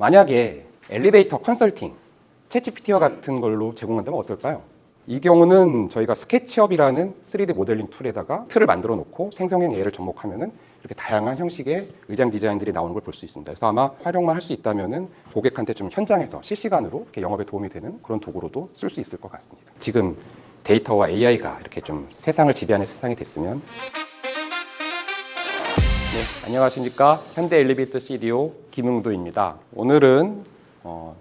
만약에 엘리베이터 컨설팅, 챗GPT와 같은 걸로 제공한다면 어떨까요? 이 경우는 저희가 스케치업이라는 3D 모델링 툴에다가 틀을 만들어 놓고 생성형 AI를 접목하면은 이렇게 다양한 형식의 의장 디자인들이 나오는 걸 볼 수 있습니다. 그래서 아마 활용만 할 수 있다면은 고객한테 좀 현장에서 실시간으로 이렇게 영업에 도움이 되는 그런 도구로도 쓸 수 있을 것 같습니다. 지금 데이터와 AI가 이렇게 좀 세상을 지배하는 세상이 됐으면. 네, 안녕하십니까. 현대 엘리베이터 CDO 김응도입니다. 오늘은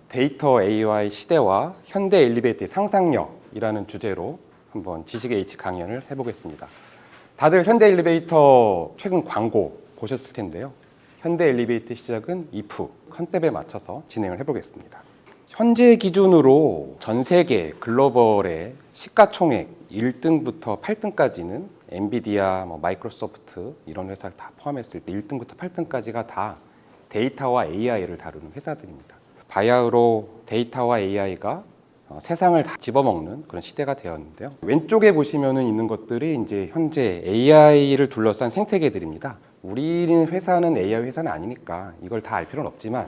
데이터 AI 시대와 현대 엘리베이터의 상상력이라는 주제로 한번 지식 H 강연을 해보겠습니다. 다들 현대 엘리베이터 최근 광고 보셨을 텐데요. 현대 엘리베이터 시작은 if 컨셉에 맞춰서 진행을 해보겠습니다. 현재 기준으로 전 세계 글로벌의 시가총액 1등부터 8등까지는 엔비디아, 마이크로소프트 이런 회사를 다 포함했을 때 1등부터 8등까지가 다 데이터와 AI를 다루는 회사들입니다. 바야흐로 데이터와 AI가 세상을 다 집어먹는 그런 시대가 되었는데요. 왼쪽에 보시면은 있는 것들이 이제 현재 AI를 둘러싼 생태계들입니다. 우리는 회사는 AI 회사는 아니니까 이걸 다 알 필요는 없지만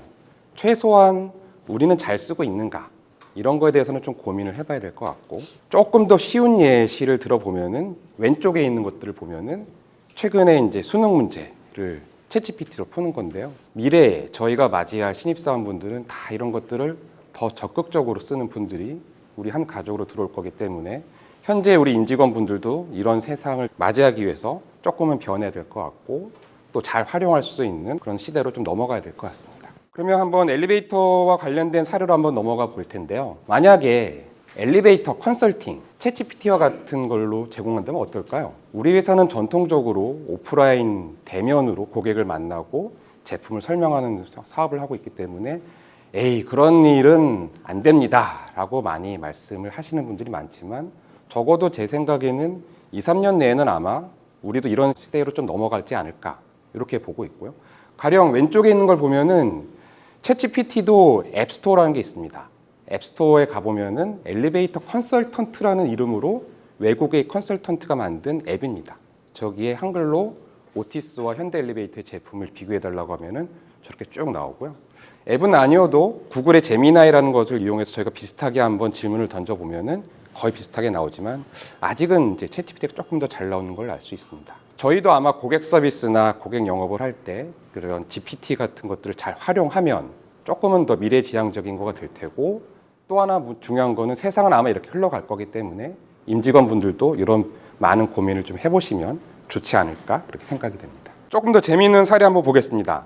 최소한 우리는 잘 쓰고 있는가 이런 거에 대해서는 좀 고민을 해봐야 될 것 같고, 조금 더 쉬운 예시를 들어보면은 왼쪽에 있는 것들을 보면은 최근에 이제 수능 문제를 챗GPT로 푸는 건데요. 미래에 저희가 맞이할 신입사원분들은 다 이런 것들을 더 적극적으로 쓰는 분들이 우리 한 가족으로 들어올 거기 때문에 현재 우리 임직원분들도 이런 세상을 맞이하기 위해서 조금은 변해야 될 것 같고, 또 잘 활용할 수 있는 그런 시대로 좀 넘어가야 될 것 같습니다. 그러면 한번 엘리베이터와 관련된 사례로 한번 넘어가 볼 텐데요. 만약에 엘리베이터 컨설팅, 챗GPT와 같은 걸로 제공한다면 어떨까요? 우리 회사는 전통적으로 오프라인 대면으로 고객을 만나고 제품을 설명하는 사업을 하고 있기 때문에 에이, 그런 일은 안 됩니다 라고 많이 말씀을 하시는 분들이 많지만, 적어도 제 생각에는 2, 3년 내에는 아마 우리도 이런 시대로 좀 넘어갈지 않을까 이렇게 보고 있고요. 가령 왼쪽에 있는 걸 보면은 챗GPT도 앱스토어라는 게 있습니다. 앱스토어에 가보면은 엘리베이터 컨설턴트라는 이름으로 외국의 컨설턴트가 만든 앱입니다. 저기에 한글로 오티스와 현대 엘리베이터의 제품을 비교해달라고 하면은 저렇게 쭉 나오고요. 앱은 아니어도 구글의 제미나이라는 것을 이용해서 저희가 비슷하게 한번 질문을 던져보면은 거의 비슷하게 나오지만 아직은 이제 챗GPT가 조금 더 잘 나오는 걸 알 수 있습니다. 저희도 아마 고객 서비스나 고객 영업을 할 때 그런 GPT 같은 것들을 잘 활용하면 조금은 더 미래지향적인 거가 될 테고, 또 하나 중요한 거는 세상은 아마 이렇게 흘러갈 거기 때문에 임직원분들도 이런 많은 고민을 좀 해보시면 좋지 않을까 이렇게 생각이 됩니다. 조금 더 재미있는 사례 한번 보겠습니다.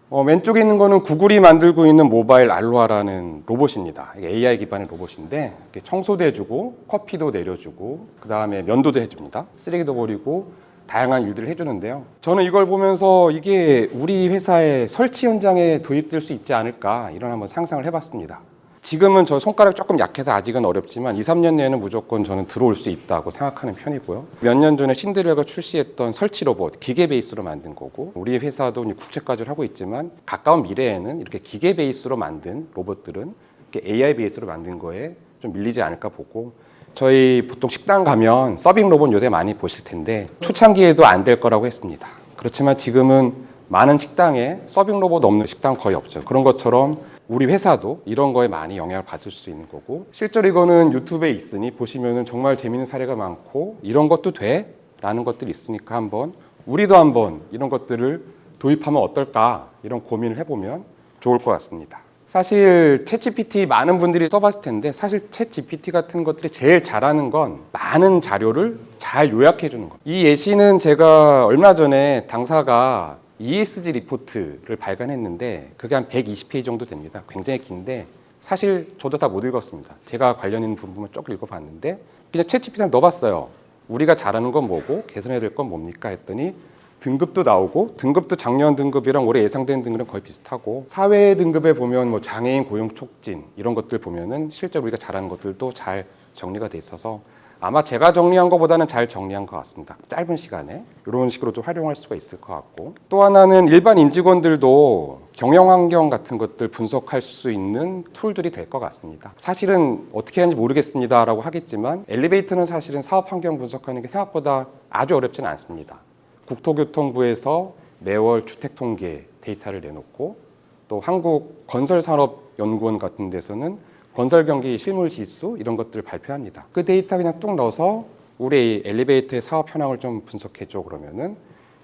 왼쪽에 있는 거는 구글이 만들고 있는 모바일 알로하라는 로봇입니다. AI 기반의 로봇인데 청소도 해주고 커피도 내려주고 그 다음에 면도도 해줍니다. 쓰레기도 버리고 다양한 일들을 해주는데요. 저는 이걸 보면서 이게 우리 회사의 설치 현장에 도입될 수 있지 않을까 이런 한번 상상을 해봤습니다. 지금은 저 손가락 조금 약해서 아직은 어렵지만 2, 3년 내에는 무조건 저는 들어올 수 있다고 생각하는 편이고요. 몇 년 전에 신드렐라가 출시했던 설치 로봇, 기계 베이스로 만든 거고, 우리 회사도 국제까지를 하고 있지만 가까운 미래에는 이렇게 기계 베이스로 만든 로봇들은 이렇게 AI 베이스로 만든 거에 좀 밀리지 않을까 보고, 저희 보통 식당 가면 서빙 로봇 요새 많이 보실 텐데 초창기에도 안 될 거라고 했습니다. 그렇지만 지금은 많은 식당에 서빙 로봇 없는 식당 거의 없죠. 그런 것처럼 우리 회사도 이런 거에 많이 영향을 받을 수 있는 거고, 실제로 이거는 유튜브에 있으니 보시면은 정말 재밌는 사례가 많고 이런 것도 돼? 라는 것들이 있으니까 우리도 한번 이런 것들을 도입하면 어떨까 이런 고민을 해보면 좋을 것 같습니다. 사실 챗GPT 많은 분들이 써봤을 텐데 사실 챗GPT 같은 것들이 제일 잘하는 건 많은 자료를 잘 요약해 주는 거. 이 예시는 제가 얼마 전에 당사가 ESG 리포트를 발간했는데 그게 한 120페이지 정도 됩니다. 굉장히 긴데 사실 저도 다 못 읽었습니다. 제가 관련 있는 부분을 조금 읽어봤는데 그냥 챗GPT에 넣어봤어요. 우리가 잘하는 건 뭐고 개선해야 될 건 뭡니까 했더니 등급도 나오고, 등급도 작년 등급이랑 올해 예상되는 등급은 거의 비슷하고, 사회 등급에 보면 장애인 고용 촉진 이런 것들 보면은 실제로 우리가 잘하는 것들도 잘 정리가 돼 있어서 아마 제가 정리한 것보다는 잘 정리한 것 같습니다. 짧은 시간에 이런 식으로 좀 활용할 수가 있을 것 같고, 또 하나는 일반 임직원들도 경영 환경 같은 것들 분석할 수 있는 툴들이 될 것 같습니다. 사실은 어떻게 하는지 모르겠습니다라고 하겠지만 엘리베이터는 사실은 사업 환경 분석하는 게 생각보다 아주 어렵지는 않습니다. 국토교통부에서 매월 주택 통계 데이터를 내놓고 또 한국건설산업연구원 같은 데서는 건설경기 실물지수 이런 것들을 발표합니다. 그 데이터 그냥 뚝 넣어서 우리 엘리베이터의 사업 현황을 좀 분석해줘 그러면은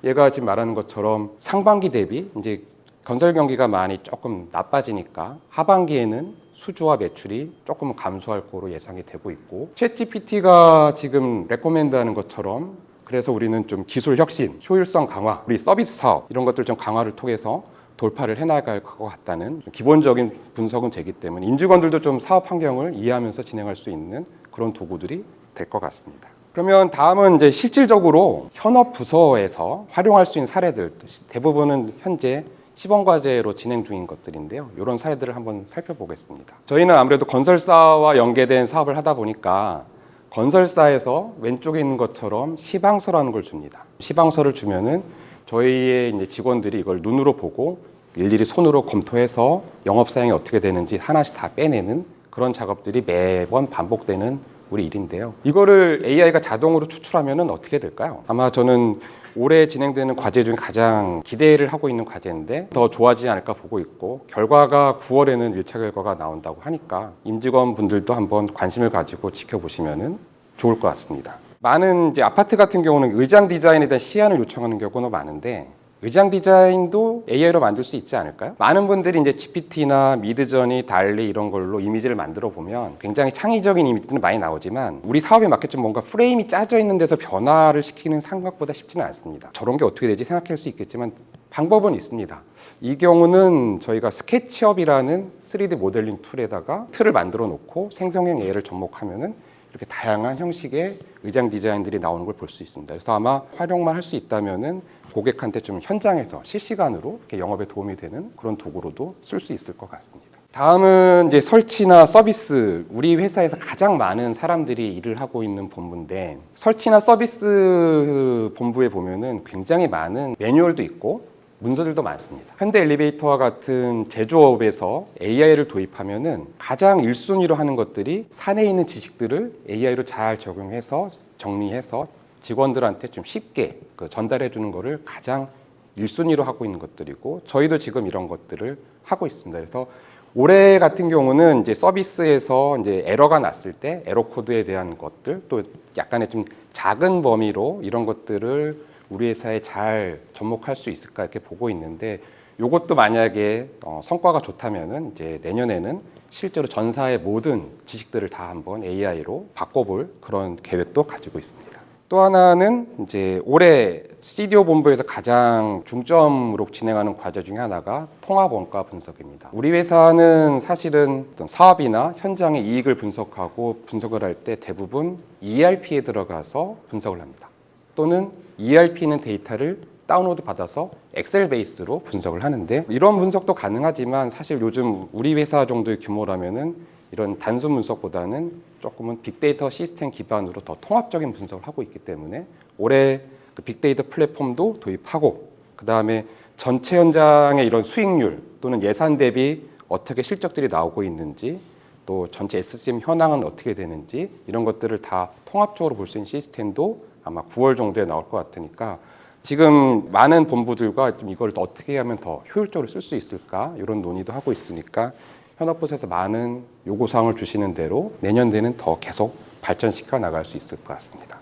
얘가 지금 말하는 것처럼 상반기 대비 이제 건설 경기가 많이 조금 나빠지니까 하반기에는 수주와 매출이 조금 감소할 거로 예상이 되고 있고, 챗GPT가 지금 레코멘드하는 것처럼 그래서 우리는 좀 기술 혁신, 효율성 강화, 우리 서비스 사업 이런 것들 좀 강화를 통해서 돌파를 해나갈 것 같다는 기본적인 분석은 되기 때문에 임직원들도 좀 사업 환경을 이해하면서 진행할 수 있는 그런 도구들이 될 것 같습니다. 그러면 다음은 이제 실질적으로 현업 부서에서 활용할 수 있는 사례들, 대부분은 현재 시범과제로 진행 중인 것들인데요. 이런 사례들을 한번 살펴보겠습니다. 저희는 아무래도 건설사와 연계된 사업을 하다 보니까 건설사에서 왼쪽에 있는 것처럼 시방서라는 걸 줍니다. 시방서를 주면은 저희의 이제 직원들이 이걸 눈으로 보고 일일이 손으로 검토해서 영업 사양이 어떻게 되는지 하나씩 다 빼내는 그런 작업들이 매번 반복되는 우리 일인데요. 이거를 AI가 자동으로 추출하면은 어떻게 될까요? 아마 저는 올해 진행되는 과제 중에 가장 기대를 하고 있는 과제인데 더 좋아지지 않을까 보고 있고, 결과가 9월에는 1차 결과가 나온다고 하니까 임직원분들도 한번 관심을 가지고 지켜보시면은 좋을 것 같습니다. 많은 이제 아파트 같은 경우는 의장 디자인에 대한 시안을 요청하는 경우는 많은데 의장 디자인도 AI로 만들 수 있지 않을까요? 많은 분들이 이제 GPT나 미드저니, 달리 이런 걸로 이미지를 만들어 보면 굉장히 창의적인 이미지는 많이 나오지만 우리 사업에 맞게 좀 뭔가 프레임이 짜져 있는 데서 변화를 시키는 생각보다 쉽지는 않습니다. 저런 게 어떻게 되지 생각할 수 있겠지만 방법은 있습니다. 이 경우는 저희가 스케치업이라는 3D 모델링 툴에다가 틀을 만들어 놓고 생성형 AI를 접목하면은 이렇게 다양한 형식의 의장 디자인들이 나오는 걸 볼 수 있습니다. 그래서 아마 활용만 할 수 있다면은 고객한테 좀 현장에서 실시간으로 이렇게 영업에 도움이 되는 그런 도구로도 쓸 수 있을 것 같습니다. 다음은 이제 설치나 서비스, 우리 회사에서 가장 많은 사람들이 일을 하고 있는 본부인데 설치나 서비스 본부에 보면은 굉장히 많은 매뉴얼도 있고 문서들도 많습니다. 현대 엘리베이터와 같은 제조업에서 AI를 도입하면은 가장 1순위로 하는 것들이 사내에 있는 지식들을 AI로 잘 적용해서 정리해서 직원들한테 좀 쉽게 전달해 주는 거를 가장 1순위로 하고 있는 것들이고, 저희도 지금 이런 것들을 하고 있습니다. 그래서 올해 같은 경우는 이제 서비스에서 이제 에러가 났을 때 에러 코드에 대한 것들, 또 약간의 좀 작은 범위로 이런 것들을 우리 회사에 잘 접목할 수 있을까 이렇게 보고 있는데, 이것도 만약에 성과가 좋다면은 이제 내년에는 실제로 전사의 모든 지식들을 다 한번 AI로 바꿔볼 그런 계획도 가지고 있습니다. 또 하나는 이제 올해 CDO 본부에서 가장 중점으로 진행하는 과제 중에 하나가 통합 원가 분석입니다. 우리 회사는 사실은 어떤 사업이나 현장의 이익을 분석하고 분석을 할 때 대부분 ERP에 들어가서 분석을 합니다. 또는 ERP는 데이터를 다운로드 받아서 엑셀 베이스로 분석을 하는데, 이런 분석도 가능하지만 사실 요즘 우리 회사 정도의 규모라면은 이런 단순 분석보다는 조금은 빅데이터 시스템 기반으로 더 통합적인 분석을 하고 있기 때문에 올해 그 빅데이터 플랫폼도 도입하고, 그 다음에 전체 현장의 이런 수익률 또는 예산 대비 어떻게 실적들이 나오고 있는지, 또 전체 SCM 현황은 어떻게 되는지 이런 것들을 다 통합적으로 볼 수 있는 시스템도 아마 9월 정도에 나올 것 같으니까 지금 많은 본부들과 좀 이걸 어떻게 하면 더 효율적으로 쓸 수 있을까 이런 논의도 하고 있으니까 현업부서에서 많은 요구사항을 주시는 대로 내년에는 더 계속 발전시켜 나갈 수 있을 것 같습니다.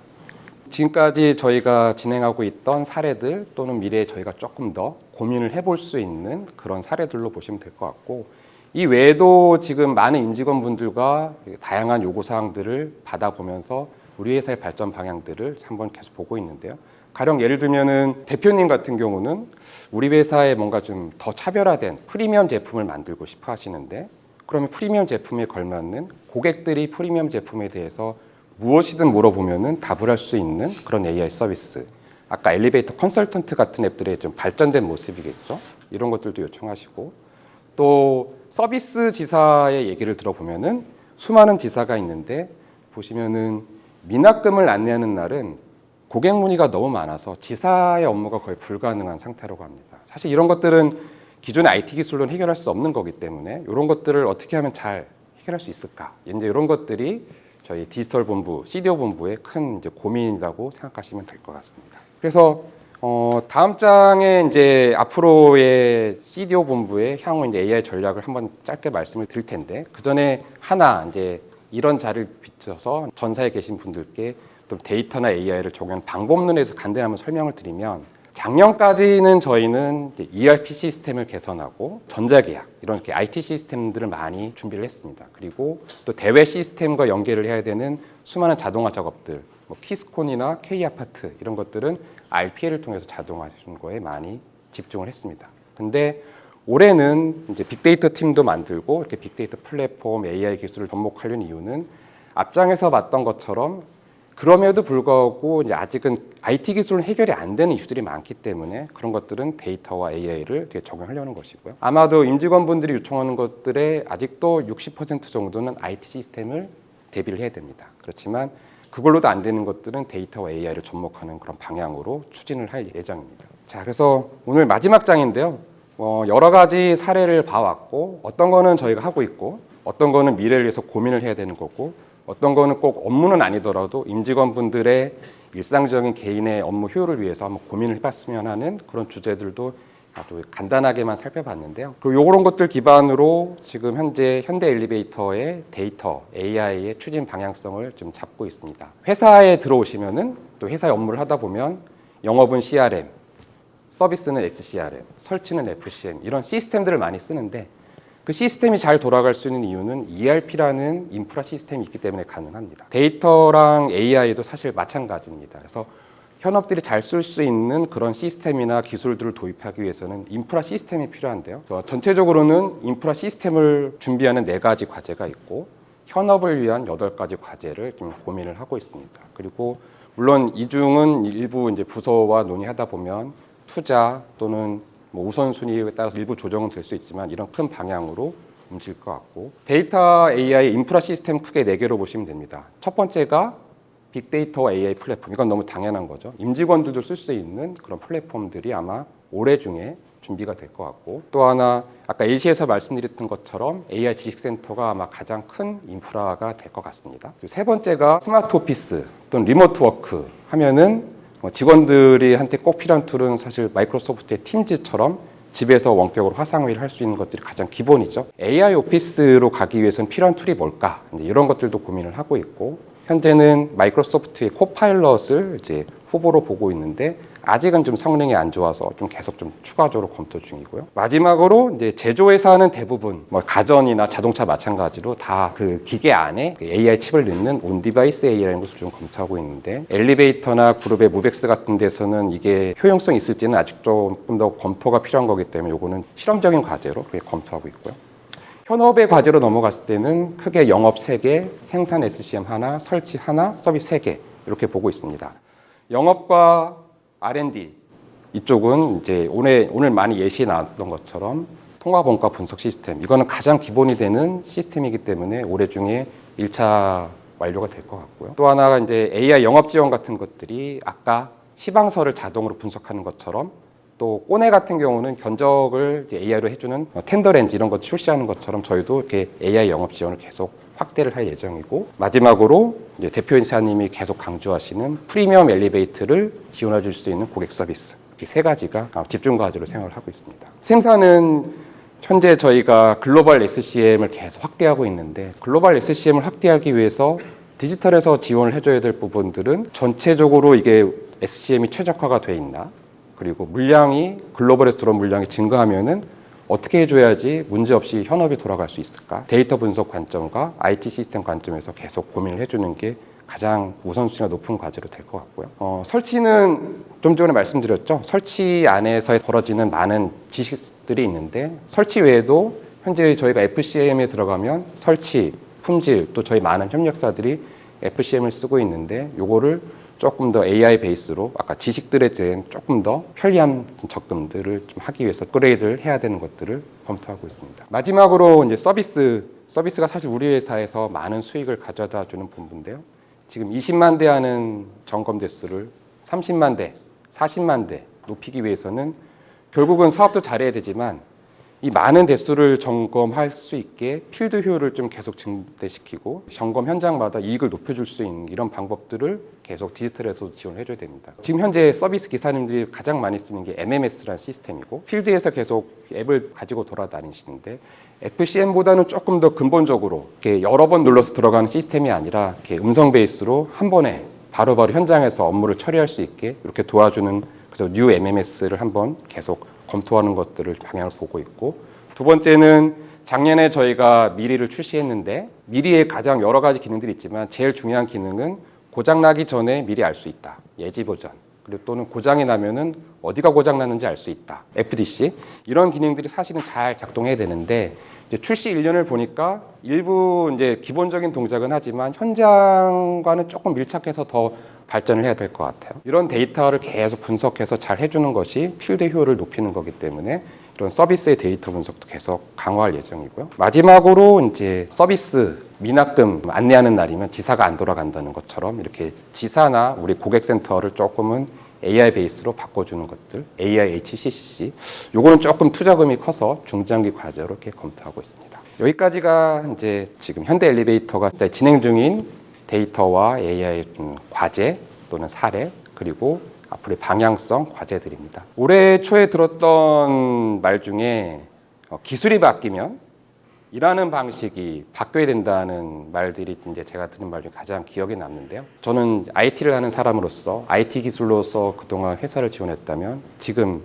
지금까지 저희가 진행하고 있던 사례들 또는 미래에 저희가 조금 더 고민을 해볼 수 있는 그런 사례들로 보시면 될 것 같고, 이 외에도 지금 많은 임직원분들과 다양한 요구사항들을 받아보면서 우리 회사의 발전 방향들을 한번 계속 보고 있는데요. 가령 예를 들면은 대표님 같은 경우는 우리 회사에 뭔가 좀 더 차별화된 프리미엄 제품을 만들고 싶어 하시는데, 그러면 프리미엄 제품에 걸맞는 고객들이 프리미엄 제품에 대해서 무엇이든 물어보면은 답을 할 수 있는 그런 AI 서비스, 아까 엘리베이터 컨설턴트 같은 앱들의 좀 발전된 모습이겠죠. 이런 것들도 요청하시고, 또 서비스 지사의 얘기를 들어보면은 수많은 지사가 있는데 보시면은 미납금을 안내하는 날은 고객 문의가 너무 많아서 지사의 업무가 거의 불가능한 상태라고 합니다. 사실 이런 것들은 기존의 IT 기술로는 해결할 수 없는 거기 때문에 이런 것들을 어떻게 하면 잘 해결할 수 있을까? 이제 이런 것들이 저희 디지털 본부, CDO 본부의 큰 이제 고민이라고 생각하시면 될 것 같습니다. 그래서 다음 장에 이제 앞으로의 CDO 본부의 향후 이제 AI 전략을 한번 짧게 말씀을 드릴 텐데 그 전에 하나 이제 이런 자리를 비춰서 전사에 계신 분들께 또 데이터나 AI를 적용하는 방법론에서 간단히 한번 설명을 드리면 작년까지는 저희는 이제 ERP 시스템을 개선하고 전자계약 이런 이렇게 IT 시스템들을 많이 준비를 했습니다. 그리고 또 대외 시스템과 연계를 해야 되는 수많은 자동화 작업들, 뭐 피스콘이나 K아파트 이런 것들은 RPA를 통해서 자동화 해준 거에 많이 집중을 했습니다. 근데 올해는 이제 빅데이터 팀도 만들고 이렇게 빅데이터 플랫폼, AI 기술을 접목하려는 이유는 앞장에서 봤던 것처럼 그럼에도 불구하고 이제 아직은 IT 기술은 해결이 안 되는 이슈들이 많기 때문에 그런 것들은 데이터와 AI를 적용하려는 것이고요. 아마도 임직원분들이 요청하는 것들의 아직도 60% 정도는 IT 시스템을 대비를 해야 됩니다. 그렇지만 그걸로도 안 되는 것들은 데이터와 AI를 접목하는 그런 방향으로 추진을 할 예정입니다. 자, 그래서 오늘 마지막 장인데요. 여러 가지 사례를 봐왔고 어떤 거는 저희가 하고 있고 어떤 거는 미래를 위해서 고민을 해야 되는 거고 어떤 거는 꼭 업무는 아니더라도 임직원분들의 일상적인 개인의 업무 효율을 위해서 한번 고민을 해봤으면 하는 그런 주제들도 아주 간단하게만 살펴봤는데요. 그리고 이런 것들 기반으로 지금 현재 현대 엘리베이터의 데이터, AI의 추진 방향성을 좀 잡고 있습니다. 회사에 들어오시면은 또 회사의 업무를 하다 보면 영업은 CRM, 서비스는 SCRM, 설치는 FCM 이런 시스템들을 많이 쓰는데 그 시스템이 잘 돌아갈 수 있는 이유는 ERP라는 인프라 시스템이 있기 때문에 가능합니다. 데이터랑 AI도 사실 마찬가지입니다. 그래서 현업들이 잘 쓸 수 있는 그런 시스템이나 기술들을 도입하기 위해서는 인프라 시스템이 필요한데요. 전체적으로는 인프라 시스템을 준비하는 4가지 과제가 있고 현업을 위한 8가지 과제를 좀 고민을 하고 있습니다. 그리고 물론 이 중은 일부 이제 부서와 논의하다 보면 투자 또는 뭐 우선순위에 따라서 일부 조정은 될 수 있지만 이런 큰 방향으로 움직일 것 같고 데이터 AI 인프라 시스템 크게 4개로 보시면 됩니다. 첫 번째가 빅데이터와 AI 플랫폼. 이건 너무 당연한 거죠. 임직원들도 쓸 수 있는 그런 플랫폼들이 아마 올해 중에 준비가 될 것 같고 또 하나 아까 예시에서 말씀드렸던 것처럼 AI 지식센터가 아마 가장 큰 인프라가 될 것 같습니다. 세 번째가 스마트 오피스 또는 리모트 워크 하면은 직원들이 한테 꼭 필요한 툴은 사실 마이크로소프트의 팀즈처럼 집에서 원격으로 화상회의를 할 수 있는 것들이 가장 기본이죠. AI 오피스로 가기 위해서는 필요한 툴이 뭘까? 이런 것들도 고민을 하고 있고 현재는 마이크로소프트의 코파일럿을 이제 후보로 보고 있는데 아직은 좀 성능이 안 좋아서 좀 계속 좀 추가적으로 검토 중이고요. 마지막으로 이제 제조회사는 대부분 뭐 가전이나 자동차 마찬가지로 다 그 기계 안에 AI 칩을 넣는 온디바이스 AI라는 것을 좀 검토하고 있는데 엘리베이터나 그룹의 무벡스 같은 데서는 이게 효용성이 있을지는 아직 조금 더 검토가 필요한 거기 때문에 이거는 실험적인 과제로 검토하고 있고요. 현업의 과제로 넘어갔을 때는 크게 영업 3개, 생산 SCM 하나, 설치 하나, 서비스 3개 이렇게 보고 있습니다. 영업과 R&D 이쪽은 이제 오늘 많이 예시에 나왔던 것처럼 통화원가 분석 시스템 이거는 가장 기본이 되는 시스템이기 때문에 올해 중에 1차 완료가 될 것 같고요. 또 하나가 이제 AI 영업 지원 같은 것들이 아까 시방서를 자동으로 분석하는 것처럼 또 꼬네 같은 경우는 견적을 이제 AI로 해주는 텐더렌즈 이런 것 출시하는 것처럼 저희도 이렇게 AI 영업 지원을 계속 확대를 할 예정이고 마지막으로 이제 대표이사님이 계속 강조하시는 프리미엄 엘리베이터를 지원해 줄 수 있는 고객 서비스 이 3가지가 집중 과제로 생각을 하고 있습니다. 생산은 현재 저희가 글로벌 SCM을 계속 확대하고 있는데 글로벌 SCM을 확대하기 위해서 디지털에서 지원을 해줘야 될 부분들은 전체적으로 이게 SCM이 최적화가 돼 있나 그리고 물량이 글로벌에서 들어온 물량이 증가하면은 어떻게 해줘야지 문제없이 현업이 돌아갈 수 있을까? 데이터 분석 관점과 IT 시스템 관점에서 계속 고민을 해주는 게 가장 우선순위가 높은 과제로 될 것 같고요. 설치는 좀 전에 말씀드렸죠. 설치 안에서 벌어지는 많은 지식들이 있는데 설치 외에도 현재 저희가 FCM에 들어가면 설치, 품질 또 저희 많은 협력사들이 FCM을 쓰고 있는데 요거를 조금 더 AI 베이스로 아까 지식들에 대한 조금 더 편리한 접근들을 좀 하기 위해서 업그레이드를 해야 되는 것들을 검토하고 있습니다. 마지막으로 이제 서비스가 사실 우리 회사에서 많은 수익을 가져다 주는 부분인데요. 지금 20만 대 하는 점검 대수를 30만 대, 40만 대 높이기 위해서는 결국은 사업도 잘해야 되지만 이 많은 대수를 점검할 수 있게 필드 효율을 좀 계속 증대시키고 점검 현장마다 이익을 높여줄 수 있는 이런 방법들을 계속 디지털에서 지원을 해줘야 됩니다. 지금 현재 서비스 기사님들이 가장 많이 쓰는 게 MMS라는 시스템이고 필드에서 계속 앱을 가지고 돌아다니시는데 FCM보다는 조금 더 근본적으로 이렇게 여러 번 눌러서 들어가는 시스템이 아니라 이렇게 음성 베이스로 한 번에 바로바로 현장에서 업무를 처리할 수 있게 이렇게 도와주는 그래서 뉴 MMS를 한번 계속 검토하는 것들을 방향을 보고 있고 두 번째는 작년에 저희가 미리를 출시했는데 미리에 가장 여러 가지 기능들이 있지만 제일 중요한 기능은 고장 나기 전에 미리 알 수 있다. 예지 보전. 그리고 또는 고장이 나면은 어디가 고장 났는지 알 수 있다. FDC. 이런 기능들이 사실은 잘 작동해야 되는데 이제 출시 1년을 보니까 일부 이제 기본적인 동작은 하지만 현장과는 조금 밀착해서 더 발전을 해야 될 것 같아요. 이런 데이터를 계속 분석해서 잘 해주는 것이 필드 효율을 높이는 거기 때문에 이런 서비스의 데이터 분석도 계속 강화할 예정이고요. 마지막으로 이제 서비스 미납금 안내하는 날이면 지사가 안 돌아간다는 것처럼 이렇게 지사나 우리 고객센터를 조금은 AI 베이스로 바꿔주는 것들, AI HCCC. 요거는 조금 투자금이 커서 중장기 과제로 이렇게 검토하고 있습니다. 여기까지가 이제 지금 현대 엘리베이터가 진행 중인 데이터와 AI 과제 또는 사례 그리고 앞으로의 방향성 과제들입니다. 올해 초에 들었던 말 중에 기술이 바뀌면 일하는 방식이 바뀌어야 된다는 말들이 이제 제가 들은 말 중에 가장 기억에 남는데요. 저는 IT를 하는 사람으로서 IT 기술로서 그동안 회사를 지원했다면 지금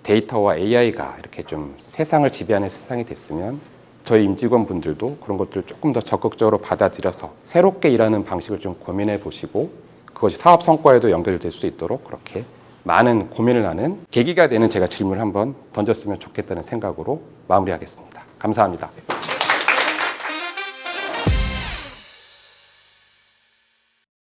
데이터와 AI가 이렇게 좀 세상을 지배하는 세상이 됐으면 저희 임직원분들도 그런 것들을 조금 더 적극적으로 받아들여서 새롭게 일하는 방식을 좀 고민해 보시고 그것이 사업 성과에도 연결될 수 있도록 그렇게 많은 고민을 하는 계기가 되는 제가 질문을 한번 던졌으면 좋겠다는 생각으로 마무리하겠습니다. 감사합니다.